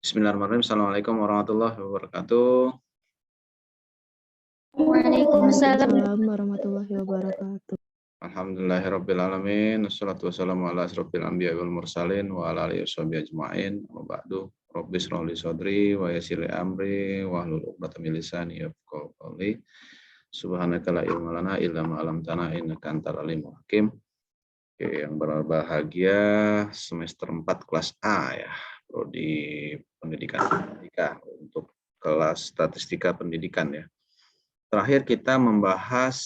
Bismillahirrahmanirrahim. Assalamualaikum warahmatullahi wabarakatuh. Waalaikumsalam warahmatullahi wabarakatuh. Alhamdulillahirrabbilalamin. Wassalatu wassalamu ala asrofil anbiya wal mursalin wa ala alihi washabihi ajma'in. Wa ba'du. Rabbi shrah li sadri wa yassir li amri wa hlul 'uqdatam min lisani yafqahu qawli. Subhanaka la ilma lana illa ma 'allamtana innaka antal alimul hakim. Oke, yang berbahagia semester 4 kelas A ya, prodi pendidikan statistika untuk kelas statistika pendidikan ya. Terakhir kita membahas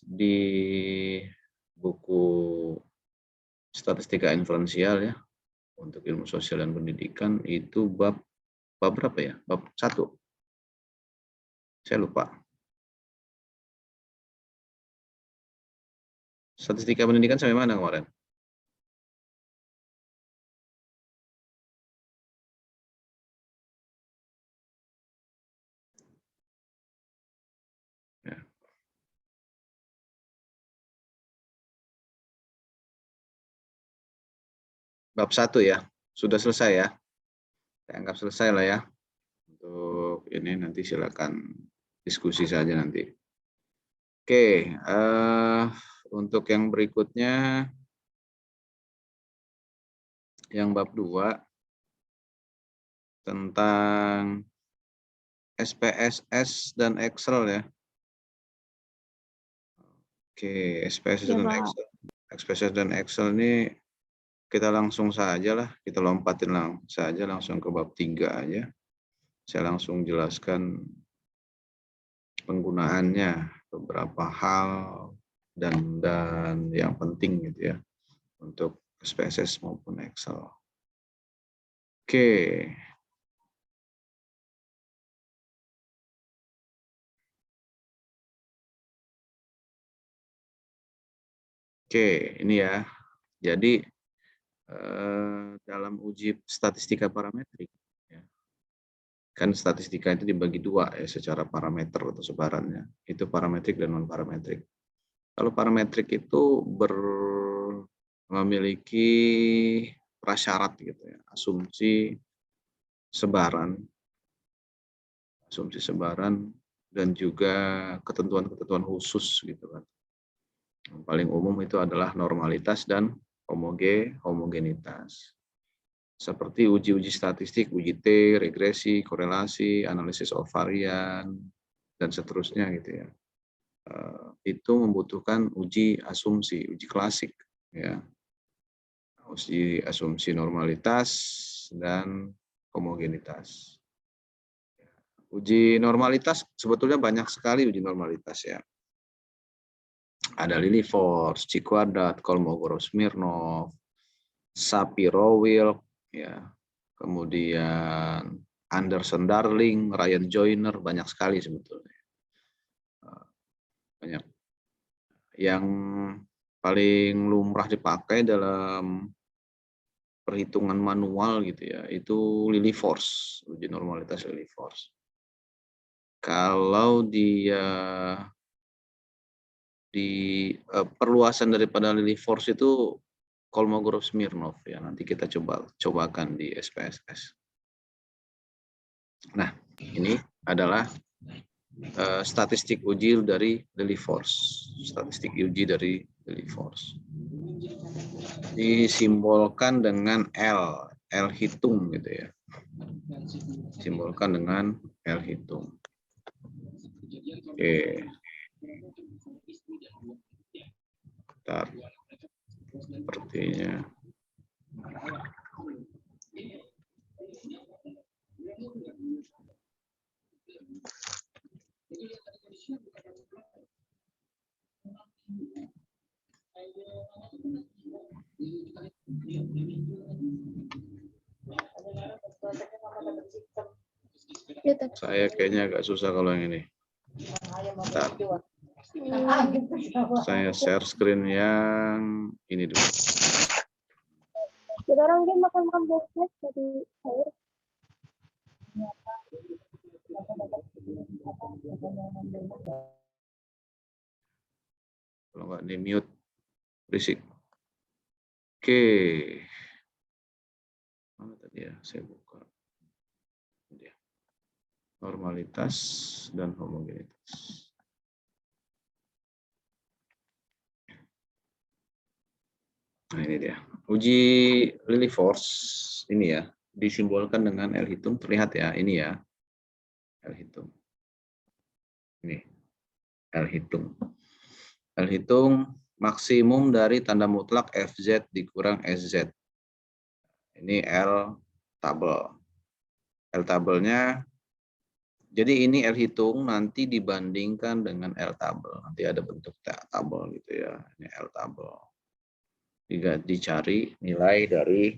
di buku statistika inferensial ya untuk ilmu sosial dan pendidikan itu bab berapa ya? Bab 1. Saya lupa. Statistika pendidikan sampai mana kemarin? Ya. Bab 1 ya. Sudah selesai ya. Saya anggap selesai lah ya. Untuk ini nanti silakan diskusi saja nanti. Oke, untuk yang berikutnya yang bab 2 tentang SPSS dan Excel ya. Oke, SPSS dan Excel. SPSS dan Excel ini kita langsung saja lah, kita lompatin langsung ke bab 3 aja. Saya langsung jelaskan penggunaannya, beberapa hal dan yang penting gitu ya untuk SPSS maupun Excel. Oke. Oke, ini ya. Jadi dalam uji statistika parametrik, ya, kan statistika itu dibagi 2 ya secara parameter atau sebarannya. Itu parametrik dan non parametrik. Kalau parametrik itu memiliki prasyarat gitu ya, asumsi sebaran dan juga ketentuan-ketentuan khusus gitu kan. Yang paling umum itu adalah normalitas dan homogenitas. Seperti uji-uji statistik, uji T, regresi, korelasi, analisis of varian, dan seterusnya gitu ya. Itu membutuhkan uji asumsi, uji klasik ya. Uji asumsi normalitas dan homogenitas. Uji normalitas sebetulnya banyak sekali uji normalitas ya. Ada Lilliefors, Chi-Quadrat, Kolmogorov-Smirnov, Sapir-Whorf ya. Kemudian Anderson-Darling, Ryan Joyner, banyak sekali sebetulnya. Banyak. Yang paling lumrah dipakai dalam perhitungan manual gitu ya, itu Lilliefors, uji normalitas Lilliefors. Kalau dia di perluasan daripada Lilliefors itu Kolmogorov-Smirnov ya, nanti kita cobakan di SPSS. Nah, ini adalah statistik uji dari Lilliefors. Statistik uji dari Lilliefors. Disimbolkan dengan L hitung gitu ya. Simbolkan dengan L hitung. Oke. Bentar. Sepertinya. Saya kayaknya agak susah kalau yang ini. Bentar. Saya share screen yang ini dulu. Sekarang dia makan breakfast dari air. Kalau nggak di mute, berisik. Oke. Mana tadi ya? Saya buka. Ini dia. Normalitas dan homogenitas. Nah, ini dia. Uji Lillie force ini ya, disimbolkan dengan L hitung, terlihat ya, ini ya. L hitung. Ini L hitung. L hitung maksimum dari tanda mutlak FZ dikurang SZ. Ini L tabel. L tabelnya, jadi ini L hitung nanti dibandingkan dengan L tabel. Nanti ada bentuk tabel gitu ya. Ini L tabel. Jika dicari nilai dari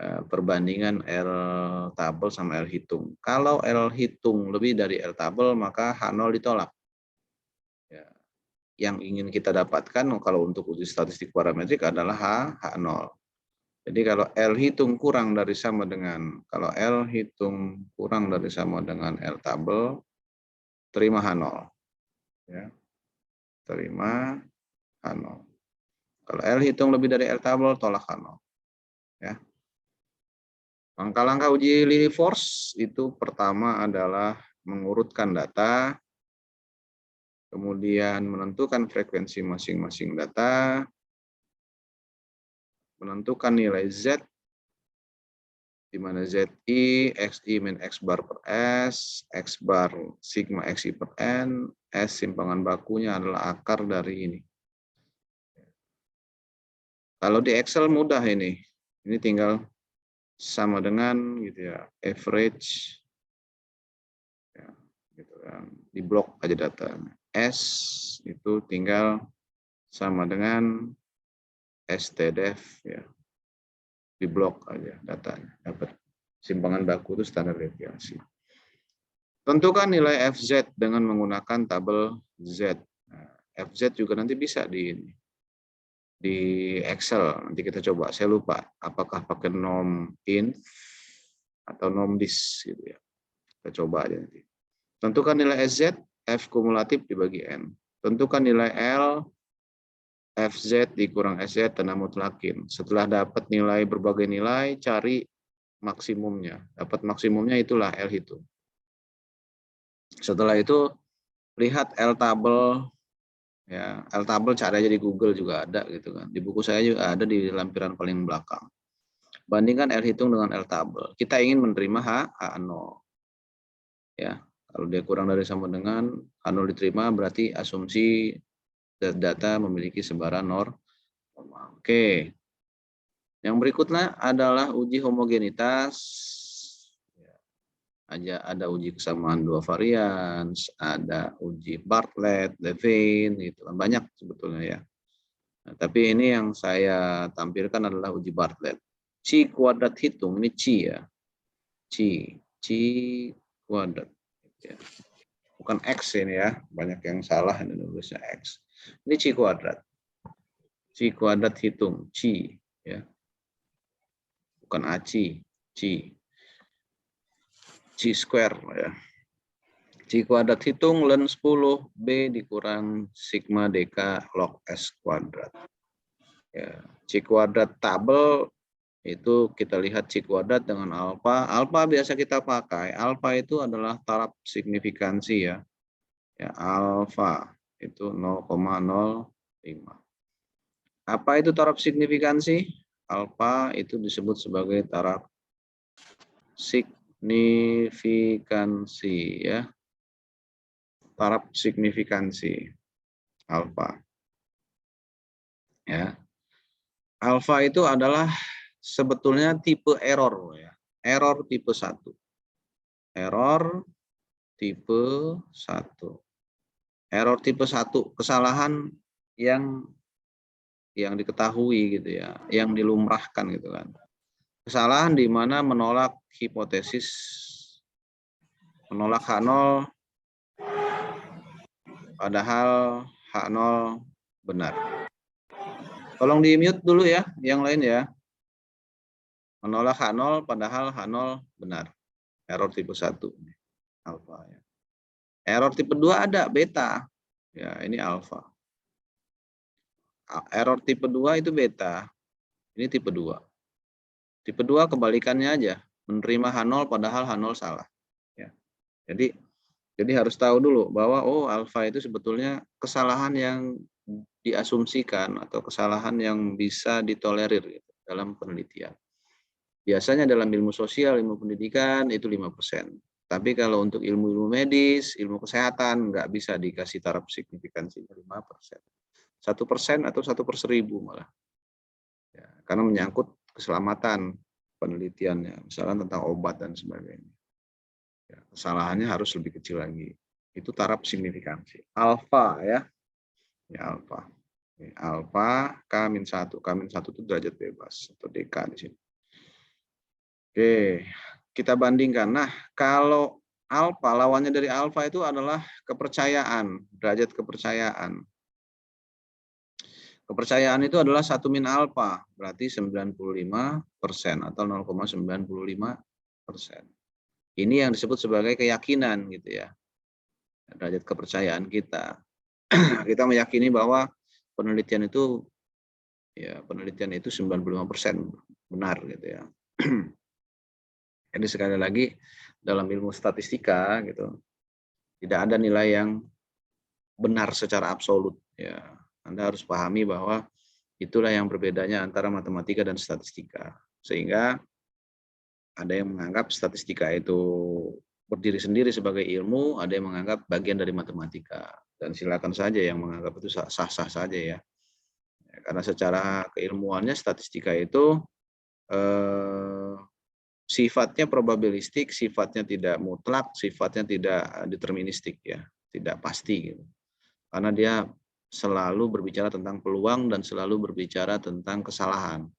perbandingan L tabel sama L hitung. Kalau L hitung lebih dari L tabel, maka H0 ditolak. Ya. Yang ingin kita dapatkan kalau untuk uji statistik parametrik adalah H0. Jadi kalau L hitung kurang dari sama dengan, kalau L hitung kurang dari sama dengan L tabel, terima H0. Ya. Terima H0. Kalau L hitung lebih dari L tabel, tolak H0. Ya. Langkah-langkah uji Lillie force itu pertama adalah mengurutkan data, kemudian menentukan frekuensi masing-masing data, menentukan nilai Z, di mana ZI, XI min X bar per S, X bar sigma XI per N, S simpangan bakunya adalah akar dari ini. Kalau di Excel mudah ini tinggal sama dengan gitu ya, average, ya, gitu kan, di blok aja datanya. S itu tinggal sama dengan STDEV, ya, di blok aja datanya, dapat simpangan baku itu standar deviasi. Tentukan nilai FZ dengan menggunakan tabel Z. Nah, FZ juga nanti bisa di Excel, nanti kita coba. Saya lupa apakah pakai norm int atau norm dis gitu ya. Kita coba aja nanti. Tentukan nilai SZ, F kumulatif dibagi N. Tentukan nilai L, FZ dikurang SZ tanda mutlakin. Setelah dapat nilai berbagai nilai, cari maksimumnya. Dapat maksimumnya itulah L hitung. Setelah itu lihat L tabel, ya, L tabel cari aja di Google juga ada gitu kan. Di buku saya juga ada di lampiran paling belakang. Bandingkan L hitung dengan L tabel. Kita ingin menerima H0. Ya, kalau dia kurang dari sama dengan H0 diterima, berarti asumsi data memiliki sebaran normal. Oke. Yang berikutnya adalah uji homogenitas. Ada uji kesamaan dua varian, ada uji Bartlett, Levin, gitu kan, banyak sebetulnya ya. Nah, tapi ini yang saya tampilkan adalah uji Bartlett. Chi kuadrat hitung, ini Chi ya, Chi kuadrat, ya. Bukan X ini ya, banyak yang salah ini nulisnya X. Ini Chi kuadrat hitung, Chi ya, bukan Aci, Chi square ya. Chi kuadrat hitung ln 10 B dikurang sigma dk log S kuadrat. Ya, Chi kuadrat tabel itu kita lihat Chi kuadrat dengan alfa. Alfa biasa kita pakai. Alfa itu adalah taraf signifikansi ya. Ya, alfa itu 0,05. Apa itu taraf signifikansi? Alfa itu disebut sebagai taraf signifikansi ya. Taraf signifikansi alfa. Ya. Alfa itu adalah sebetulnya tipe error ya. Error tipe 1. Error tipe 1. Error tipe 1, kesalahan yang diketahui gitu ya, yang dilumrahkan gitu kan. Kesalahan di mana menolak hipotesis, menolak H0 padahal H0 benar. Tolong di-mute dulu ya, yang lain ya. Menolak H0 padahal H0 benar. Error tipe 1. Alfa ya. Error tipe 2 ada, beta. Ya, ini alfa. Error tipe 2 itu beta. Ini tipe 2. Tipe 2 kebalikannya aja, menerima H0 padahal H0 salah. Ya. Jadi harus tahu dulu bahwa oh alfa itu sebetulnya kesalahan yang diasumsikan atau kesalahan yang bisa ditolerir gitu, dalam penelitian. Biasanya dalam ilmu sosial, ilmu pendidikan itu 5%. Tapi kalau untuk ilmu-ilmu medis, ilmu kesehatan nggak bisa dikasih taraf signifikansinya 5%. 1% atau 1/1000 malah. Ya, karena menyangkut keselamatan penelitiannya, misalnya tentang obat dan sebagainya. Ya, kesalahannya harus lebih kecil lagi. Itu taraf signifikansi. Alfa ya. Ya alfa. Alfa K-1. K-1 itu derajat bebas atau DK di sini. Oke, kita bandingkan. Nah, kalau alfa lawannya dari alfa itu adalah kepercayaan, derajat kepercayaan. Kepercayaan itu adalah 1 min alfa, berarti 95% atau 0,95%. Ini yang disebut sebagai keyakinan gitu ya. Derajat kepercayaan kita. Kita meyakini bahwa penelitian itu 95% benar gitu ya. Jadi sekali lagi dalam ilmu statistika gitu tidak ada nilai yang benar secara absolut ya. Anda harus pahami bahwa itulah yang berbedanya antara matematika dan statistika. Sehingga ada yang menganggap statistika itu berdiri sendiri sebagai ilmu, ada yang menganggap bagian dari matematika. Dan silakan saja yang menganggap itu sah-sah saja ya. Karena secara keilmuannya statistika itu sifatnya probabilistik, sifatnya tidak mutlak, sifatnya tidak deterministik ya, tidak pasti gitu. Karena dia selalu berbicara tentang peluang dan selalu berbicara tentang kesalahan.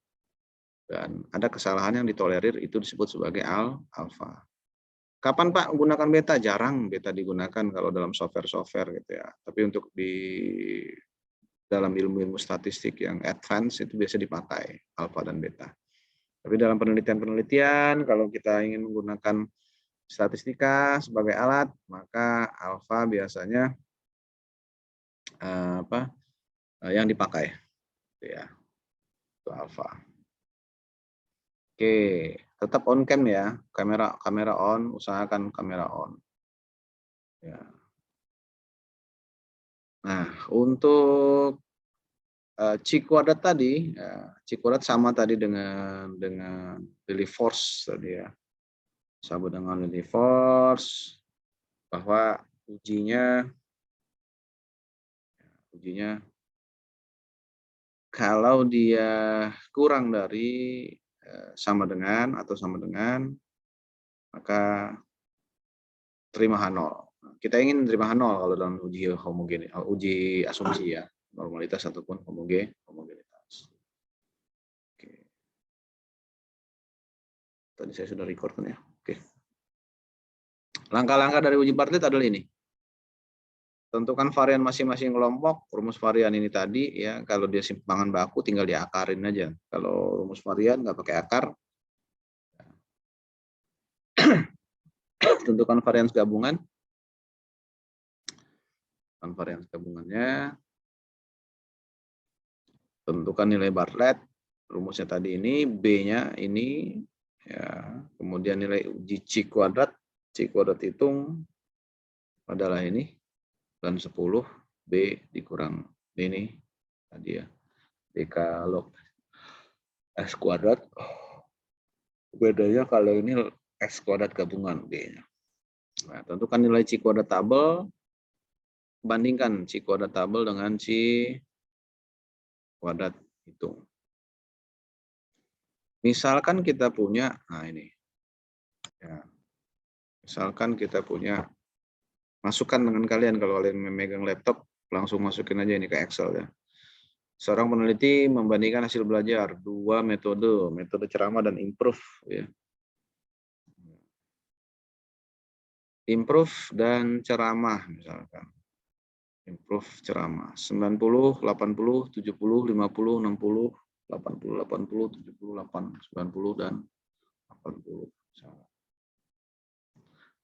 Dan ada kesalahan yang ditolerir itu disebut sebagai alfa. Kapan Pak gunakan beta? Jarang beta digunakan kalau dalam software-software gitu ya. Tapi untuk di dalam ilmu-ilmu statistik yang advance itu biasa dipakai alfa dan beta. Tapi dalam penelitian-penelitian kalau kita ingin menggunakan statistika sebagai alat, maka alfa biasanya yang dipakai ya. Itu alfa. Oke, tetap on cam ya, kamera on, usahakan kamera on. Ya. Nah, untuk C kuadrat tadi, C kuadrat sama tadi dengan Lillie force tadi ya, sama dengan Lillie force bahwa ujinya kalau dia kurang dari sama dengan atau sama dengan, maka terima H0. Kita ingin terima H0 kalau dalam uji asumsi ya, normalitas ataupun homogenitas. Oke. Tadi saya sudah record kan ya. Oke. Langkah-langkah dari uji Bartlett adalah ini. Tentukan varian masing-masing kelompok. Rumus varian ini tadi ya, kalau dia simpangan baku tinggal diakarin aja. Kalau rumus varian nggak pakai akar. Tentukan varian gabungan. Varian gabungannya. Tentukan nilai Bartlett. Rumusnya tadi ini, B-nya ini ya. Kemudian nilai uji C kuadrat hitung adalah ini. Dan 10 B dikurang ini tadi ya, DK log S kuadrat. Bedanya kalau ini S kuadrat gabungan B-nya. Nah, tentukan nilai C kuadrat tabel, bandingkan C kuadrat tabel dengan C kuadrat hitung. Misalkan kita punya, nah ini ya, misalkan kita punya, masukkan dengan kalian kalau kalian memegang laptop, langsung masukin aja ini ke Excel ya. Seorang peneliti membandingkan hasil belajar dua metode ceramah dan improve ya. Improve dan ceramah misalkan. Improve ceramah 90, 80, 70, 50, 60, 80, 80, 70, 80, 90 dan 80 misalkan.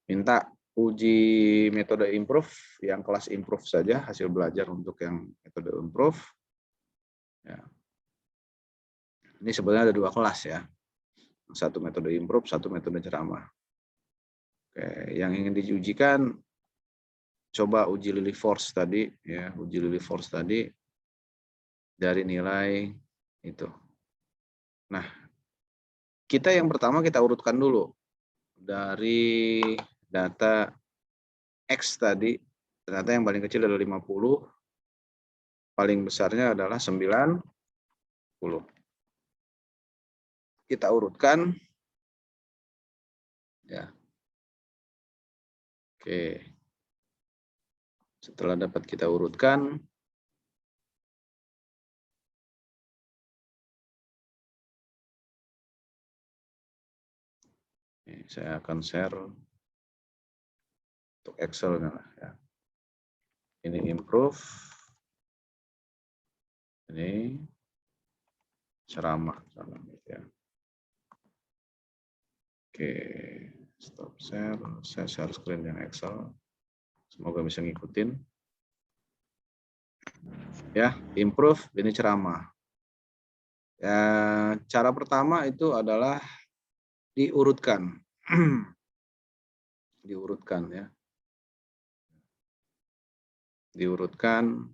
Minta uji metode improve yang kelas improve saja, hasil belajar untuk yang metode improve. Ya. Ini sebenarnya ada dua kelas ya. Satu metode improve, satu metode ceramah. Oke, yang ingin diujikan coba uji Lilly Force tadi ya, uji Lilly Force tadi dari nilai itu. Nah, kita yang pertama kita urutkan dulu dari data X tadi, ternyata yang paling kecil adalah 50, paling besarnya adalah 90. Kita urutkan ya. Oke. Setelah dapat kita urutkan, saya akan share untuk Excel ya. Ini improve, ini ceramah ya. Oke, stop share, saya share screen yang Excel. Semoga bisa ngikutin. Ya, improve, ini ceramah. Ya, cara pertama itu adalah diurutkan. Diurutkan ya. Diurutkan.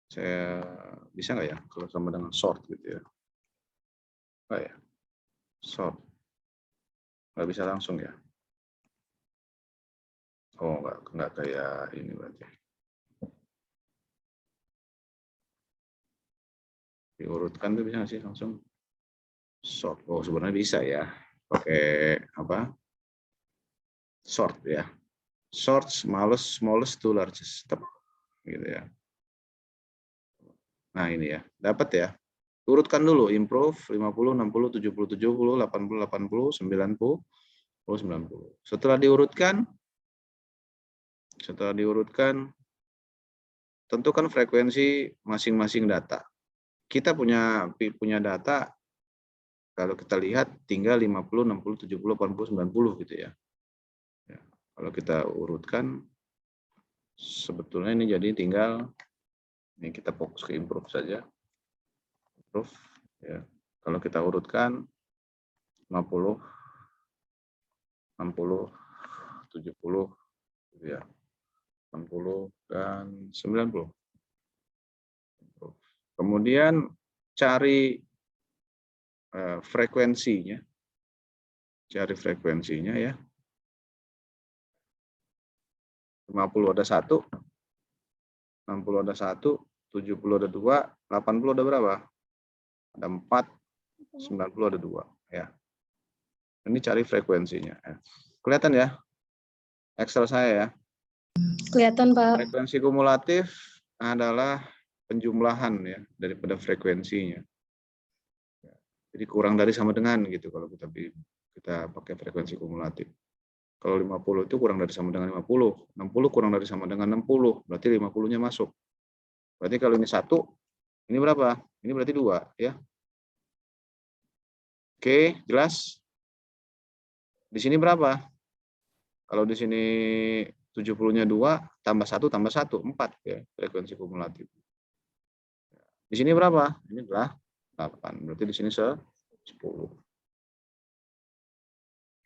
Saya bisa nggak ya kalau sama dengan sort gitu ya? Oh ya, sort. Nggak bisa langsung ya? Oh, nggak kayak ini berarti. Diurutkan tuh bisa nggak sih langsung? Sort. Oh, sebenarnya bisa ya. Pakai apa? Sort ya. Sort smallest to largest. Gitu ya. Nah, ini ya. Dapat ya. Urutkan dulu improve 50, 60, 70, 70, 80, 80, 90, 90. Setelah diurutkan, tentukan frekuensi masing-masing data. Kita punya data, kalau kita lihat tinggal 50, 60, 70, 80, 90 gitu ya. Kalau kita urutkan, sebetulnya ini jadi tinggal, ini kita fokus ke improve saja. Improve, ya. Kalau kita urutkan 50, 60, 70, gitu ya. 60 dan 90. Kemudian cari frekuensinya. Cari frekuensinya ya. 50 ada 1, 60 ada 1, 70 ada 2, 80 ada berapa? Ada 4, 90 ada 2 ya. Ini cari frekuensinya. Kelihatan ya? Excel saya ya. Kelihatan, Pak. Frekuensi kumulatif adalah penjumlahan ya daripada frekuensinya. Jadi kurang dari sama dengan gitu kalau kita pakai frekuensi kumulatif. Kalau 50 itu kurang dari sama dengan 50, 60 kurang dari sama dengan 60, berarti 50-nya masuk. Berarti kalau ini 1, ini berapa? Ini berarti 2 ya. Oke, jelas? Di sini berapa? Kalau di sini 70-nya 2 tambah 1 tambah 1 4 ya frekuensi kumulatif. Di sini berapa? Ini adalah 8. Berarti di sini 10.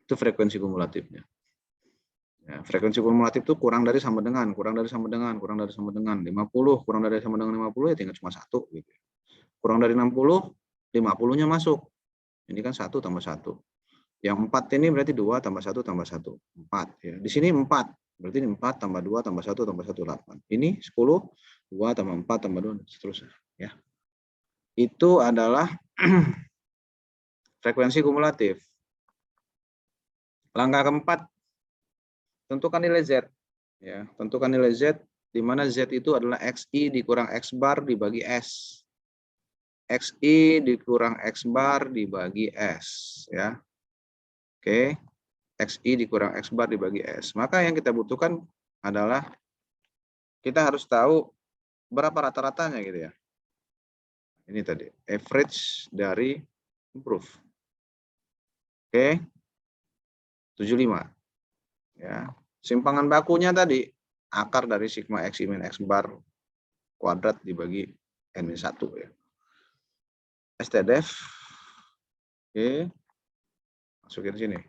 Itu frekuensi kumulatifnya. Ya, frekuensi kumulatif itu kurang dari sama dengan, kurang dari sama dengan, kurang dari sama dengan 50, kurang dari sama dengan 50 ya tinggal cuma 1 gitu. Kurang dari 60, 50-nya masuk. Ini kan 1 tambah 1. Yang 4 ini berarti 2 tambah 1 tambah 1, 4 ya. Di sini 4. Berarti ini 4 tambah 2 tambah 1 tambah 1 8. Ini 10, 2 tambah 4 tambah 2 seterusnya ya. Itu adalah frekuensi kumulatif. Langkah keempat, tentukan nilai Z. Ya, tentukan nilai Z, di mana Z itu adalah XI dikurang X bar dibagi S. XI dikurang X bar dibagi S. Ya. Oke, XI dikurang X bar dibagi S. Maka yang kita butuhkan adalah, kita harus tahu berapa rata-ratanya gitu ya. Ini tadi, average dari improve. Oke, 75. Ya. Simpangan bakunya tadi akar dari sigma X min X bar kuadrat dibagi N-1 ya. STDF. Oke, masukin sini.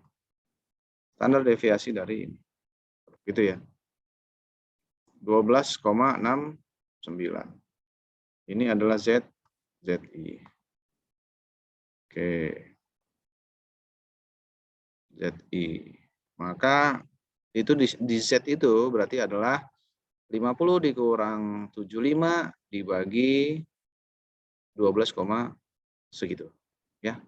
Standar deviasi dari ini. Gitu ya. 12,69. Ini adalah ZI. Oke. ZI. Maka itu di Z itu berarti adalah 50 dikurang 75 dibagi 12, segitu. Ya.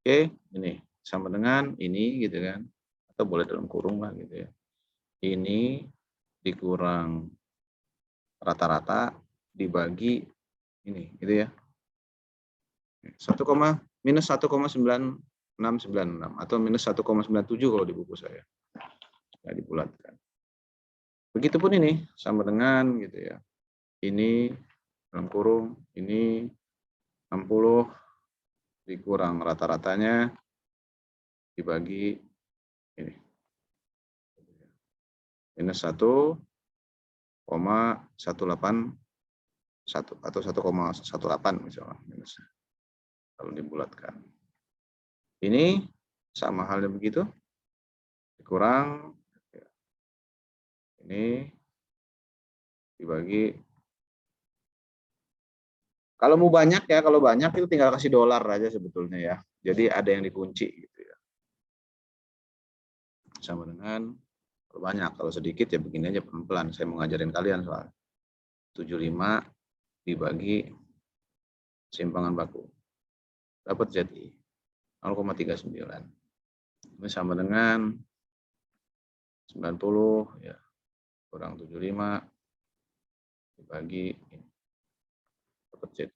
Oke, ini sama dengan ini gitu kan. Atau boleh dalam kurung lah gitu ya. Ini dikurang rata-rata dibagi ini gitu ya. 1, minus 1,9696 atau minus 1,97 kalau di buku saya. Nggak dibulatkan. Begitupun ini sama dengan gitu ya. Ini dalam kurung, ini 60 dikurang rata-ratanya dibagi ini. Minus 1,181 atau 1,18 misalnya minus. Kalau dibulatkan. Ini sama halnya begitu. Dikurang ini dibagi. Kalau mau banyak ya, kalau banyak itu tinggal kasih dolar aja sebetulnya ya. Jadi ada yang dikunci gitu ya. Sama dengan kalau banyak, kalau sedikit ya begini aja pelan-pelan. Saya mau ngajarin kalian soal 75 dibagi simpangan baku. Dapat ZI 0,39. Ini sama dengan 90 ya kurang 75 dibagi ini. Dapat ZI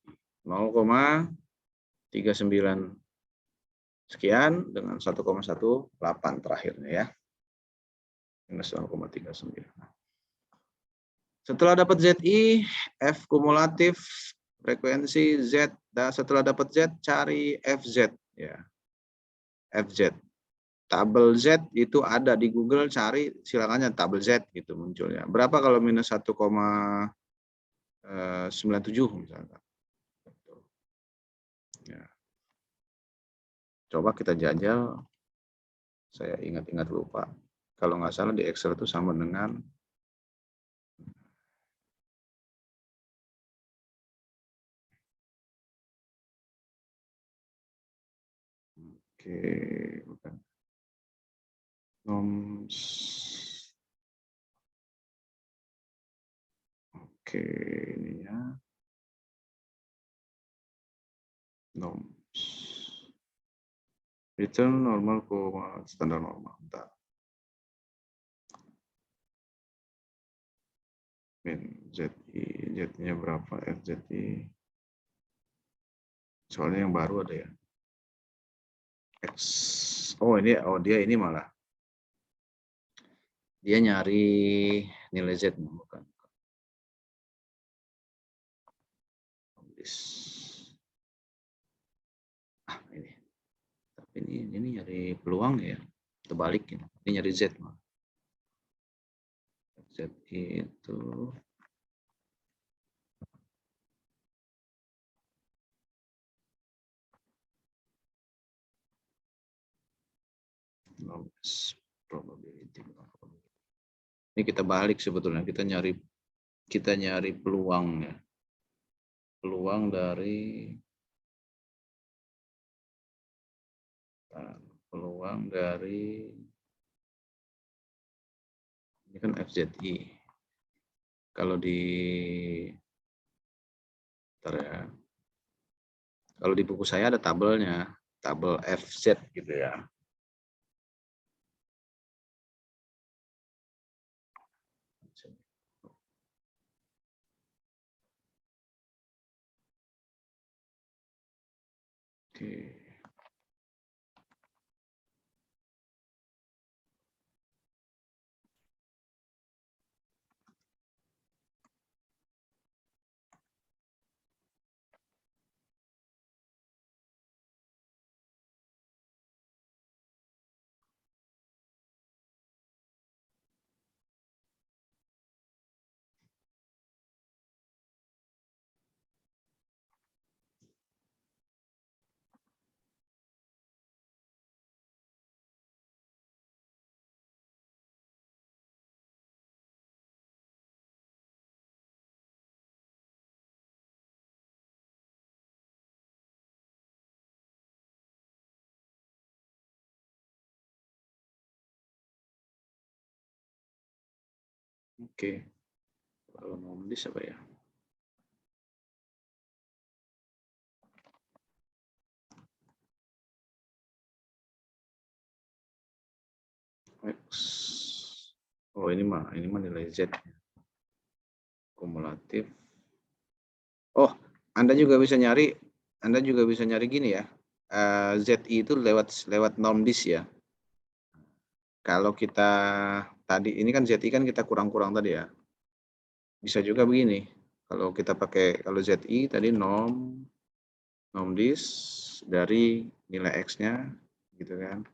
0,39 sekian dengan 1,18 terakhirnya ya. Minus 0,39. Setelah dapat ZI, F kumulatif frekuensi Z. Dan setelah dapat Z, cari FZ ya. FZ. Tabel Z itu ada di Google, cari silakannya tabel Z gitu munculnya. Berapa kalau minus 1,97 misalkan. Ya. Coba kita jajal. Saya ingat-ingat lupa. Kalau nggak salah di Excel itu sama dengan bukan. Oke, ini ya. Return normal ke standar normal. Bentar. ZI, Z-nya berapa? FZI. Soalnya yang baru ada ya. X. Oh ini, dia ini malah. Dia nyari nilai Z bukan. Ini. Tapi ini nyari peluang ya. Terbalik ya. Ini nyari Z malah. Z itu probability. Ini kita balik sebetulnya, kita nyari peluang ya. Peluang dari ini kan FZI. Kalau kalau di buku saya ada tabelnya, tabel FZ gitu ya. Oke. Oke. Kalau nomdis apa ya? X. Oh, ini mah nilai Z. Kumulatif. Oh, Anda juga bisa nyari gini ya. ZI itu lewat nomdis ya. Kalau kita tadi ini kan ZI kan kita kurang-kurang tadi ya. Bisa juga begini. Kalau kita pakai ZI tadi nomdis dari nilai X-nya gitu kan.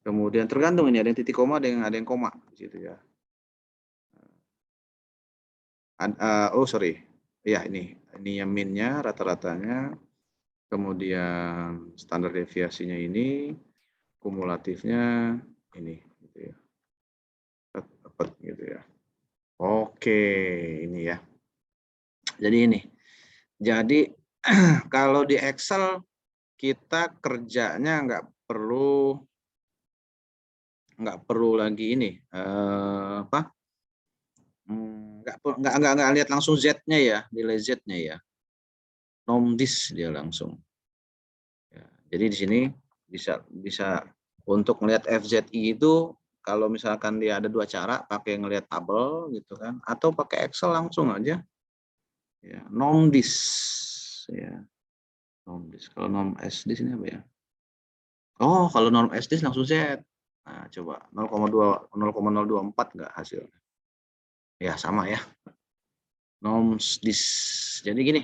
Kemudian tergantung ini ada yang titik koma, ada yang koma gitu ya. Oh sorry, ya ini yang min-nya, rata-ratanya, kemudian standar deviasinya ini, kumulatifnya ini, gitu ya. Dapat gitu ya. Oke, ini ya. Jadi ini. Jadi kalau di Excel kita kerjanya nggak perlu lagi ini apa? Nggak lihat langsung Z-nya ya, nilai Z-nya ya. Nomdis dia langsung. Ya, jadi di sini bisa untuk melihat FZI itu kalau misalkan dia ada dua cara, pakai ngelihat tabel gitu kan, atau pakai Excel langsung aja. Ya, nomdis ya. Nomdis. Kalau nom S di sini apa ya? Oh, kalau norm SD langsung Z. Nah, coba 0,024 enggak hasilnya? Ya, sama ya. Nomdis. Jadi gini.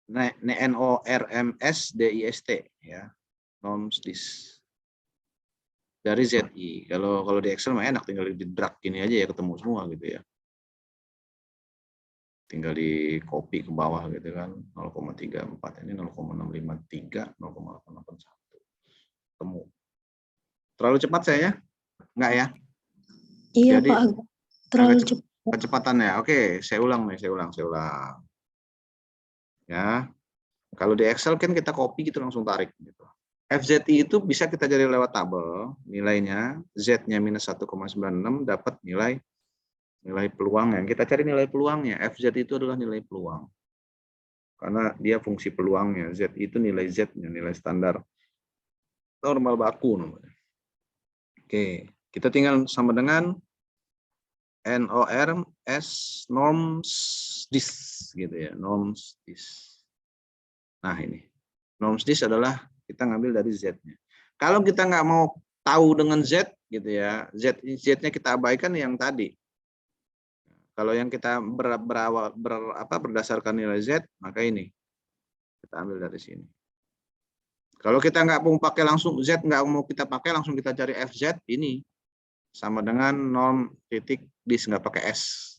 NORMSDIST ya. Nomdis. Dari ZI. Kalau di Excel mah enak, tinggal di drag gini aja ya, ketemu semua gitu ya. Tinggal di copy ke bawah gitu kan. 0,34 ini 0,653, 0,881. Ketemu. Terlalu cepat saya ya? Enggak ya? Iya Jadi Pak, terlalu cepat. kecepatannya. Oke, saya ulang. Ya. Kalau di Excel kan kita copy gitu langsung tarik gitu. FZI itu bisa kita cari lewat tabel, nilainya Z-nya minus 1,96 dapat nilai peluangnya. Kita cari nilai peluangnya. FZ itu adalah nilai peluang. Karena dia fungsi peluangnya. Z itu nilai Z-nya, nilai standar normal baku namanya. Oke, kita tinggal sama dengan NORMS nomsdis gitu ya, nomsdis. Nah ini, nomsdis adalah kita ngambil dari Z-nya. Kalau kita nggak mau tahu dengan Z gitu ya, Z-nya kita abaikan yang tadi. Kalau yang kita berdasarkan nilai Z, maka ini kita ambil dari sini. Kalau kita nggak mau pakai langsung Z, nggak mau kita pakai langsung kita cari FZ, ini sama dengan nom titik dis, nggak pakai S.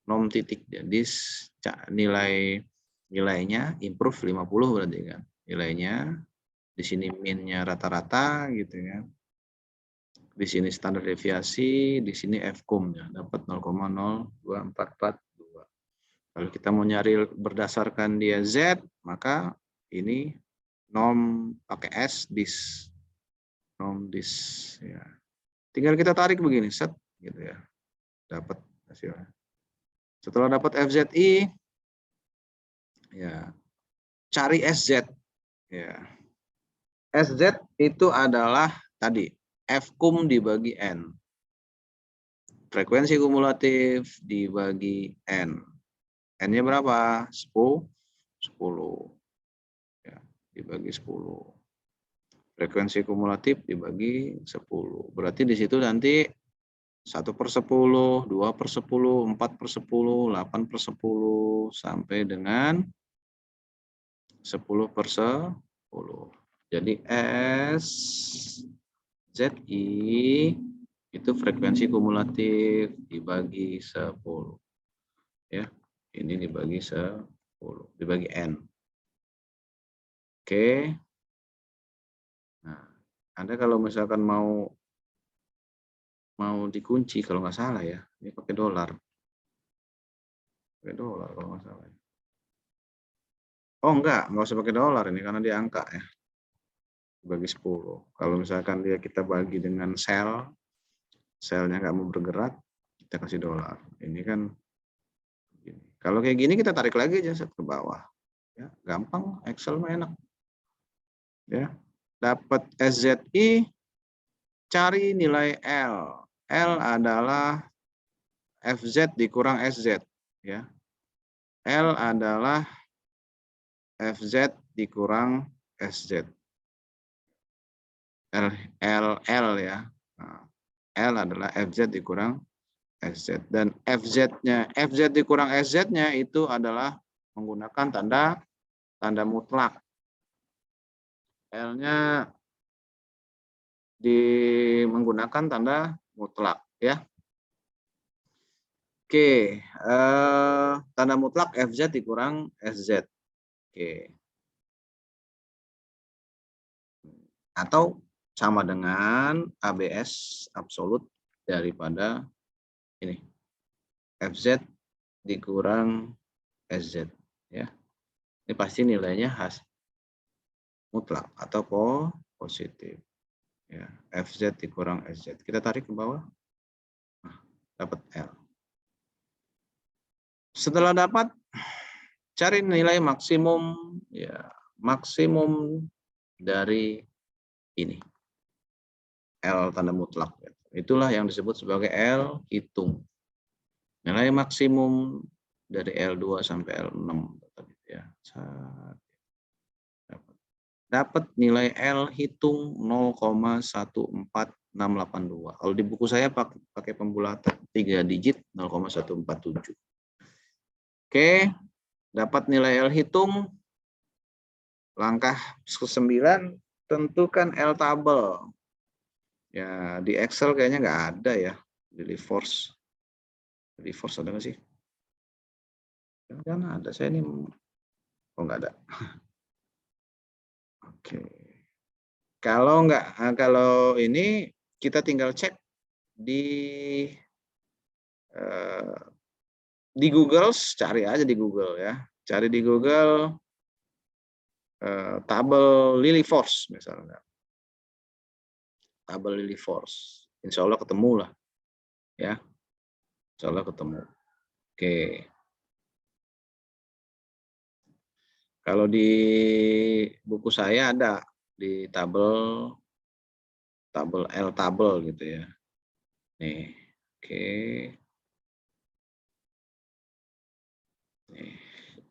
Nom titik dis nilainya improve 50 berarti kan. Nilainya di sini min-nya rata-rata gitu ya. Di sini standar deviasi, di sini Fcom-nya dapat 0,02442. Kalau kita mau nyari berdasarkan dia Z, maka ini nom pakai S dis. Nom dis ya. Tinggal kita tarik begini, set gitu ya. Dapat hasilnya. Setelah dapat FZI, ya cari SZ. Ya. SZ itu adalah tadi Fkum dibagi N. Frekuensi kumulatif dibagi N. N-nya berapa? 10. Ya, dibagi 10. Frekuensi kumulatif dibagi 10. Berarti di situ nanti 1/10, 2/10, 4/10, 8/10, sampai dengan 10/10. Jadi SZI itu frekuensi kumulatif dibagi 10. Ya, ini dibagi 10, dibagi N. Oke. Nah, Anda kalau misalkan mau dikunci kalau nggak salah ya, ini pakai dolar. Pakai dolar kalau nggak salah. Oh nggak usah pakai dolar ini karena dia angka ya. Bagi 10. Kalau misalkan kita bagi dengan selnya nggak mau bergerak, Kita kasih dolar. Ini kan gini. Kalau kayak gini kita tarik lagi aja ke bawah. Ya, gampang, Excel mah enak. Ya. Dapat SZI, cari nilai L. L adalah FZ dikurang SZ, ya. L adalah FZ dikurang SZ. L ya. Nah, L adalah FZ dikurang SZ, dan FZ dikurang SZ-nya itu adalah menggunakan tanda mutlak. L-nya menggunakan tanda mutlak, ya. Oke, tanda mutlak FZ dikurang SZ. Oke. Atau sama dengan ABS absolut daripada ini. FZ dikurang SZ, ya. Ini pasti nilainya mutlak atau positif. Ya, FZ dikurang SZ. Kita tarik ke bawah. Nah, dapat L. Setelah dapat, cari nilai maksimum, ya, maksimum dari ini. L tanda mutlak. Itulah yang disebut sebagai L hitung. Nilai maksimum dari L2 sampai L6. Ya. Dapat nilai L hitung 0,14682. Kalau di buku saya pakai pembulatan 3 digit 0,147. Oke, dapat nilai L hitung. Langkah ke-9, tentukan L tabel. Ya, di Excel kayaknya nggak ada ya. Di Force. Di Force ada nggak sih? Jangan ada, saya ini. Oh, nggak ada. Oke. Kalau ini kita tinggal cek di Google, cari aja di Google ya. Cari di Google tabel Lily Force misalnya. Tabel Lily Force. Insya Allah ketemu lah. Ya. Insya Allah ketemu. Oke. Kalau di buku saya ada di tabel L tabel gitu ya. Nih. Oke. Nih.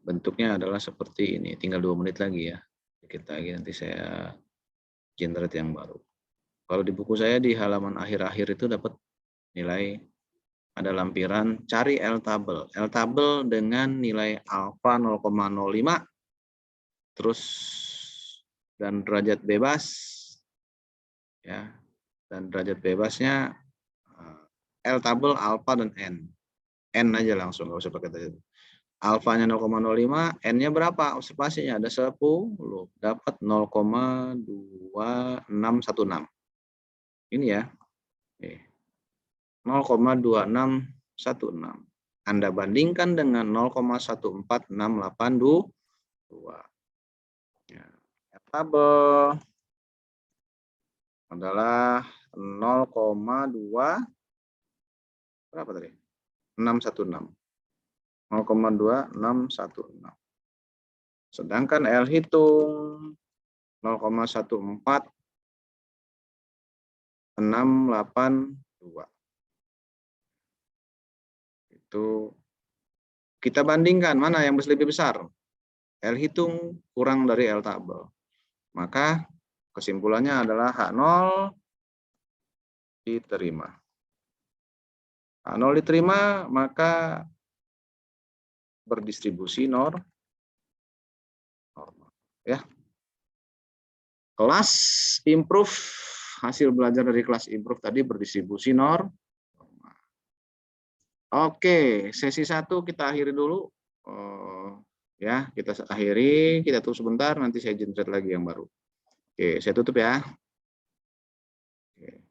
Bentuknya adalah seperti ini. Tinggal 2 menit lagi ya. Dikit lagi nanti saya generate yang baru. Kalau di buku saya di halaman akhir-akhir itu dapat nilai, ada lampiran cari L tabel. L tabel dengan nilai alfa 0,05 terus dan derajat bebas ya. Dan derajat bebasnya L tabel alfa dan N. N aja langsung, nggak usah pakai derajat. Alfanya 0,05, N-nya berapa? Observasinya ada 10, dapat 0,2616. Ini ya. 0,2616. Anda bandingkan dengan 0,14682. Ya, tabel adalah 0,2 berapa tadi? 616. 0,2616. Sedangkan L hitung 0,14682. Itu kita bandingkan mana yang lebih besar. L hitung kurang dari L tabel. Maka kesimpulannya adalah H0 diterima. H0 diterima, maka berdistribusi normal. Ya. Kelas improve, hasil belajar dari kelas improve tadi berdistribusi normal. Oke, sesi 1 kita akhiri dulu. Ya, kita akhiri, kita tunggu sebentar, nanti saya generate lagi yang baru. Oke, saya tutup ya. Oke.